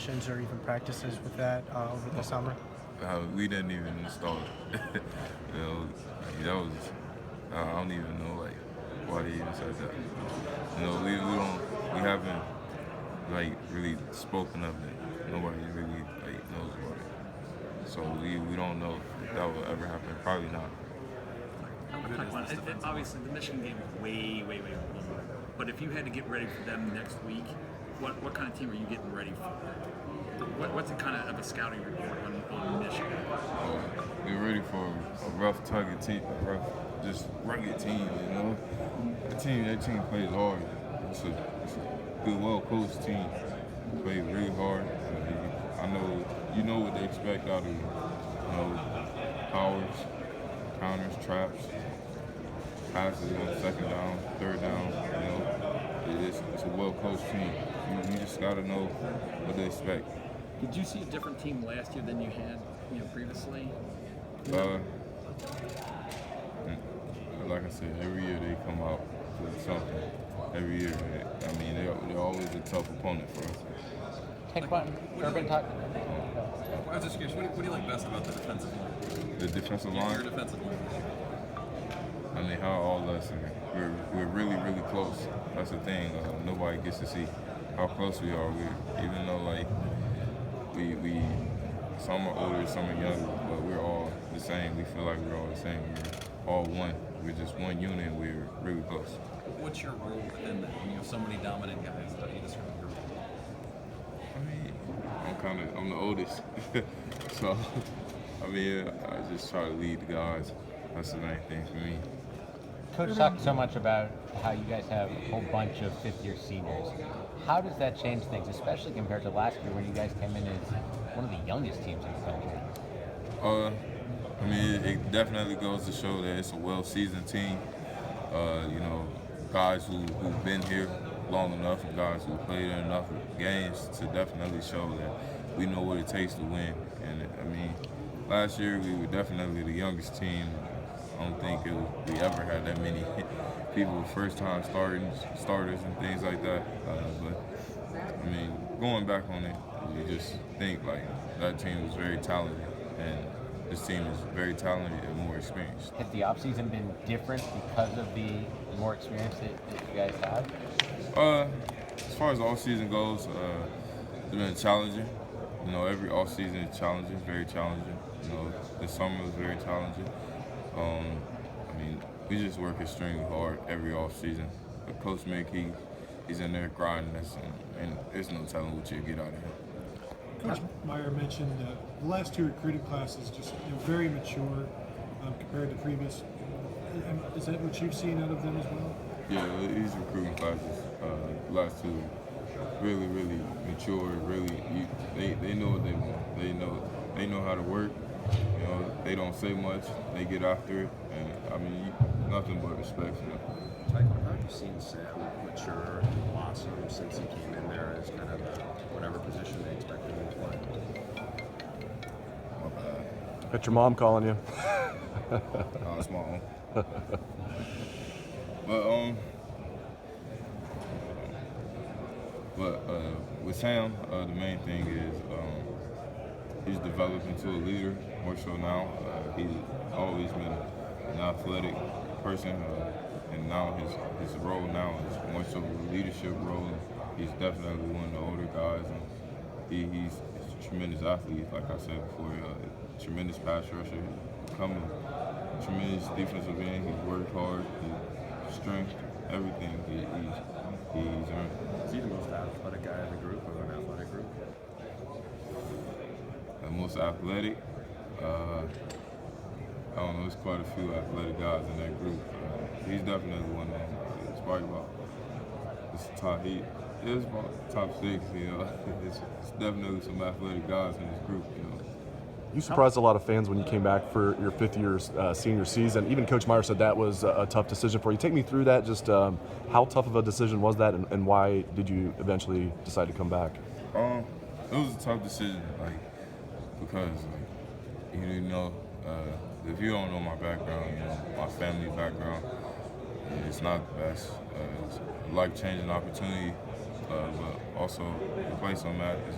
sessions or even practices with that over the summer? We didn't even install it. That was I don't even know like why they even said that. We haven't like really spoken of it. Nobody really like knows about it. So we don't know if that will ever happen. Probably not. Obviously, the Michigan game was way longer. But if you had to get ready for them next week, what kind of team are you getting ready for? What's the kind of a scouting report on Michigan? We're ready for a rough, tugged team, just rugged team. That team plays hard. It's a good, well-coached team. Play really hard. I know you know what they expect out of you. Powers, counters, traps, passes on second down, third down. It's a well-coached team. You just got to know what they expect. Did you see a different team last year than you had, previously? Like I said, every year they come out with something. Every year, they're always a tough opponent for us. Tyquan, Urban talk. I was just curious, what do you like best about the defensive line? The defensive line? Your defensive line. How all us are. We're really close. That's the thing. Nobody gets to see how close we are. Even though we some are older, some are younger, but we're all the same. We feel like we're all the same. We're all one. We're just one unit. We're really close. What's your role within that? When you have so many dominant guys, how do you describe your role? I'm the oldest, so I just try to lead the guys. That's the main thing for me. Coach talked so much about how you guys have a whole bunch of fifth-year seniors. How does that change things, especially compared to last year when you guys came in as one of the youngest teams in the country? It definitely goes to show that it's a well-seasoned team. Guys who've been here long enough and guys who played in enough games to definitely show that we know what it takes to win. And last year we were definitely the youngest team. I don't think we ever had that many people first-time starters and things like that. Going back on it, we just think that team was very talented, and this team is very talented and more experienced. Has the offseason been different because of the more experience that you guys have? As far as the offseason goes, it's been challenging. Every offseason is challenging, very challenging. The summer was very challenging. We just work extremely hard every offseason. But Coach Mick, he's in there grinding us, and there's no telling what you'll get out of him. Coach Meyer mentioned the last two recruiting classes just very mature compared to previous. Is that what you've seen out of them as well? Yeah, these recruiting classes, the last two, really mature. They know what they want. They know how to work. They don't say much. They get after it, and nothing but respect for them. Tyquan, how have you seen Sam mature and blossom since he came in there as kind of whatever position they expected him to play? My bad. Got your mom calling you. No, it's my own. With Sam, the main thing is he's developed into a leader more so now. He's always been an athletic person, and now his role now is more so a leadership role. He's definitely one of the older guys, and he's a tremendous athlete. Like I said before, tremendous pass rusher, coming tremendous defensive end. He's worked hard, his strength, everything he's earned. Is he the most athletic guy in the group, or an athletic group? The most athletic, I don't know, there's quite a few athletic guys in that group. He's definitely one of them. It's probably about, it's about top 6, It's definitely some athletic guys in this group, You surprised a lot of fans when you came back for your fifth-year senior season. Even Coach Meyer said that was a tough decision for you. Take me through that. Just how tough of a decision was that, and why did you eventually decide to come back? It was a tough decision, because if you don't know my background, my family background, it's not the best. It's a life-changing opportunity, but also the place I'm at is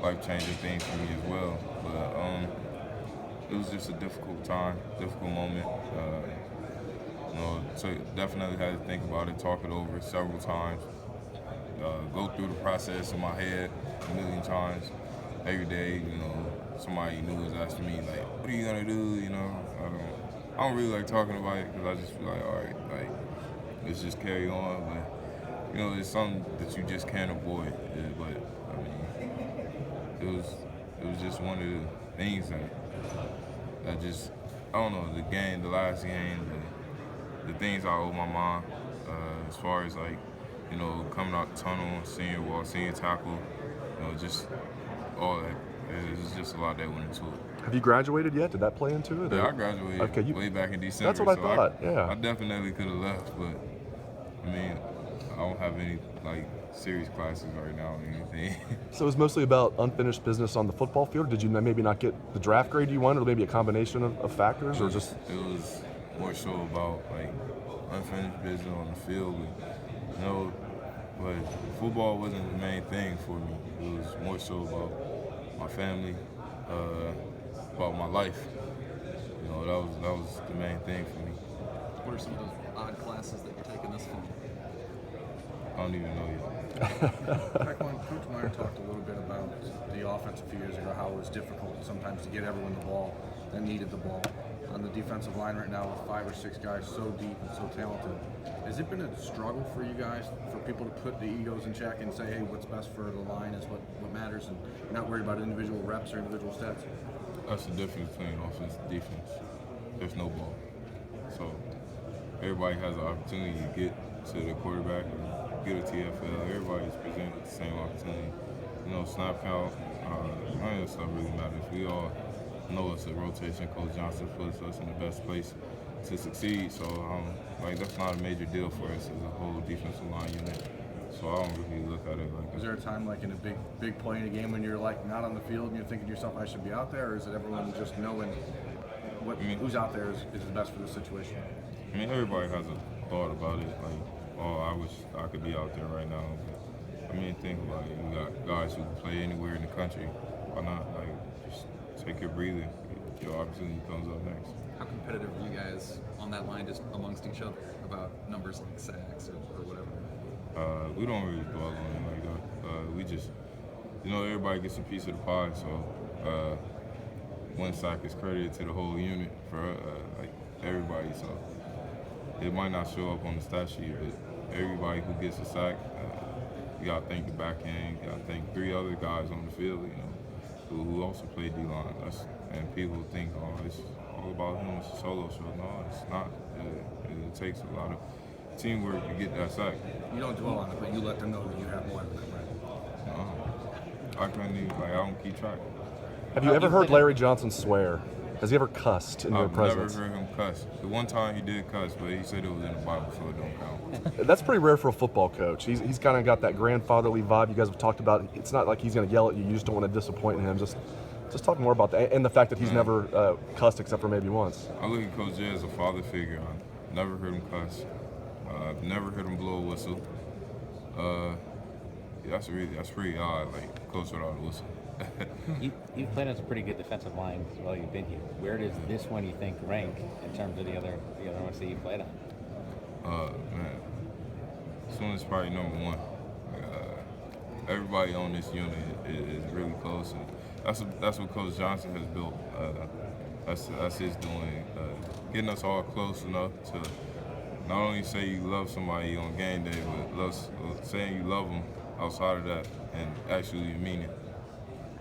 life-changing things for me as well. But it was just a difficult time, difficult moment. So definitely had to think about it, talk it over several times, go through the process in my head a million times. Every day, somebody new was asking me, like, what are you gonna do, I don't really like talking about it because I just feel like, all right, like, let's just carry on. But, it's something that you just can't avoid. But, I mean, it was just one of the things that just, I don't know, the last game, the things I owe my mom, as far as, like, coming out the tunnel, seeing wall, seeing tackle, just all that. It's just a lot that went into it. Have you graduated yet? Did that play into it? Yeah, I graduated way back in December. That's what I thought, yeah. I definitely could have left, but, I mean, I don't have any, like, serious classes right now or anything. So it was mostly about unfinished business on the football field? Did you maybe not get the draft grade you wanted, or maybe a combination of factors, or just? It was more so about, like, unfinished business on the field. But football wasn't the main thing for me. It was more so about my family, about my life. That was the main thing for me. What are some of those odd classes that you're taking this fall? I don't even know yet. Tyquan, Coach Meyer talked a little bit about the offense a few years ago, how it was difficult sometimes to get everyone the ball that needed the ball. On the defensive line right now with 5 or 6 guys so deep and so talented, has it been a struggle for you guys, for people to put the egos in check and say, hey, what's best for the line is what matters, and not worry about individual reps or individual stats? That's the difference between offense and defense. There's no ball. So everybody has an opportunity to get to the quarterback and get a TFL. Everybody's presented with the same opportunity. Snap count, none of that stuff really matters. We all know it's a rotation. Coach Johnson puts us in the best place to succeed. So, that's not a major deal for us as a whole defensive line unit. So I don't really look at it like that. Is there a time, like in a big play in a game, when you're like not on the field and you're thinking to yourself, I should be out there, or is it everyone just knowing who's out there is the best for the situation? I mean, everybody has a thought about it, like, oh, I wish I could be out there right now. But, think about it. You got guys who can play anywhere in the country. Why not? Like, just take your breather. Your opportunity comes up next. How competitive are you guys on that line, just amongst each other, about numbers like sacks or whatever? We don't really dwell on it like that. We just, everybody gets a piece of the pie, so one sack is credited to the whole unit for everybody. So it might not show up on the stat sheet, but everybody who gets a sack, you gotta thank the back end. You gotta thank 3 other guys on the field, who also play D-line. And people think, oh, it's all about him. It's a solo show. No, it's not. It takes a lot of teamwork to get that sack. You don't dwell on it, but you let them know that you have more than them, right? I couldn't even, I don't keep track. Have you ever heard Larry Johnson swear? Has he ever cussed in your presence? I've never heard him cuss. The one time he did cuss, but he said it was in the Bible, so it don't count. That's pretty rare for a football coach. He's kind of got that grandfatherly vibe you guys have talked about. It's not like he's going to yell at you. You just don't want to disappoint him. Just talk more about that, and the fact that he's never cussed except for maybe once. I look at Coach Jay as a father figure. I've never heard him cuss. I've never heard him blow a whistle. That's pretty odd, like coach without a whistle. You've played on some pretty good defensive lines while you've been here. Where does this one, you think, rank in terms of the other ones that you played on? Man, this one is probably number 1. Everybody on this unit is really close, and that's what Coach Johnson has built. That's his doing, getting us all close enough to not only say you love somebody on game day, but saying you love them outside of that, and actually mean it.